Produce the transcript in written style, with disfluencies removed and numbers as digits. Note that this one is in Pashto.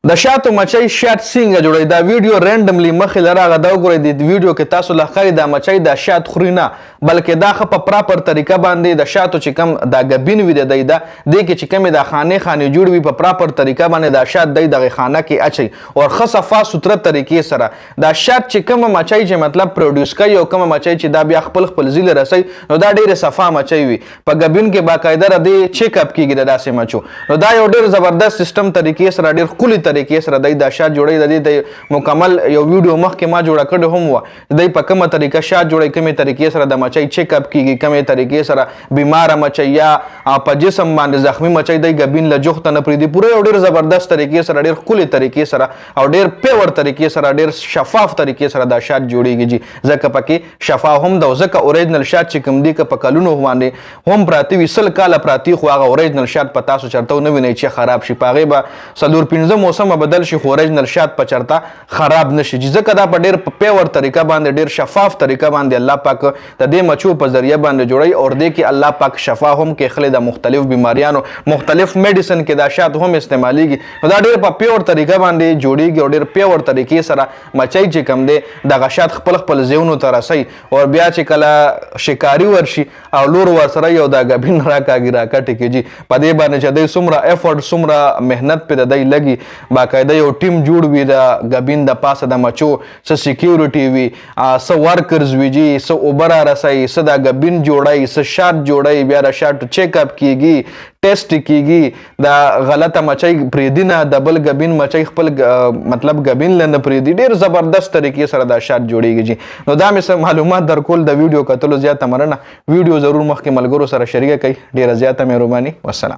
د شاتو مچۍ شات څنګه جوړوي دا ویډیو رینډملی مخې له راغله دا وګورئ د ویډیو کې تاسو له ښکاري دا مچۍ دا شات خوري نه بلکې دا ښه په پراپر طریقه باندې د شاتو چې کوم دا ګبین وي د دی دا دې کې چې کومې دا خانې جوړ وي په پراپر طریقه باندې دا شات دی دغې خانه کې اچوي او ښه صفا سوتره طریقې سره دا شات چې کومه مچۍ چې مطلب پروډیوس کوي او کومه مچۍ چې دا بیا خپل ځي له رسوي نو دا ډېرې صفا مچۍ وي په ګبین کې باقاعده د دې چیک اپ کېږي د داسې مچو نو دا یو ډېر زبردست سیستم طریقې سره ډېر ښکلي طریقې سره دی دا شات جوړوي د دې مکمل یو ویډیو مخکې ما جوړه کړې هم وه دی په کومه طریقه شات جوړوي کومې طریقې سره د مچۍ چیک اپ کېږي کومې طریقې سره بیماره مچۍ یا په جسم باندې زخمي مچۍ دی ګبین له جوخته نه پرېږدي پوره یو ډېر زبردست طریقې سره ډېر ښکلي طریقې سره او ډېر پیور طریقې سره ډېر شفاف طریقې سره دا شات جوړیږي جي ځکه پکې شفا هم ده او ځکه اوریجنل شات چې کوم دی که په کلونو باندې هم پراته وي 100 کاله پراته خو هغه اوریجنل شات په تاسو چېرته ونه وینئ چې خراب شي په هغې به 4-5 موسمه بدل شي خو اوریجنل شات په چرته خراب نشي ځکه دا په ډېر پیور طریقه باندې ډېر شفاف طریقه باندې الله پاک د دې مچو په ذریعه باندې جوړوي او دې کې الله پاک شفا هم کې خلې د مختلف بیماریانو مختلف میډیسن کې دا شات هم استعمالیږي نو دا ډېر په پیور طریقه باندې جوړیږي او ډېر پیور طریقې سره مچۍ چې کوم دی دغه شات خپل ځایونو ته رسوي او بیا چې کله شکاري ورشي او لور ورسره یو دا ګبین راکاږي راکټې کېږي په دې باندې چې دی څومره ایفورټ څومره محنت پې د دی لګي باقاعده یو ټیم جوړ وي د ګبین د پاسه د مچو څه سیکیورټي وي څه ورکرز وي جي څه اوبه را رسوي څه دا ګبین جوړوي څه شات جوړوي بیا د شات چیک اپ کېږي ټیسټ کېږي دا غلطه مچۍ پرېږدي نه د بل ګبین مچۍ خپل مطلب ګبین له نه پرېږدي ډېر زبردست طریقې سره دا شات جوړیږي جي نو دا مې څه معلومات درکول د ویډیو کتلو زیاته مننه ویډیو ضرور مخکې ملګرو سره شریکه کوئ ډېره زیاته مهرباني والسلام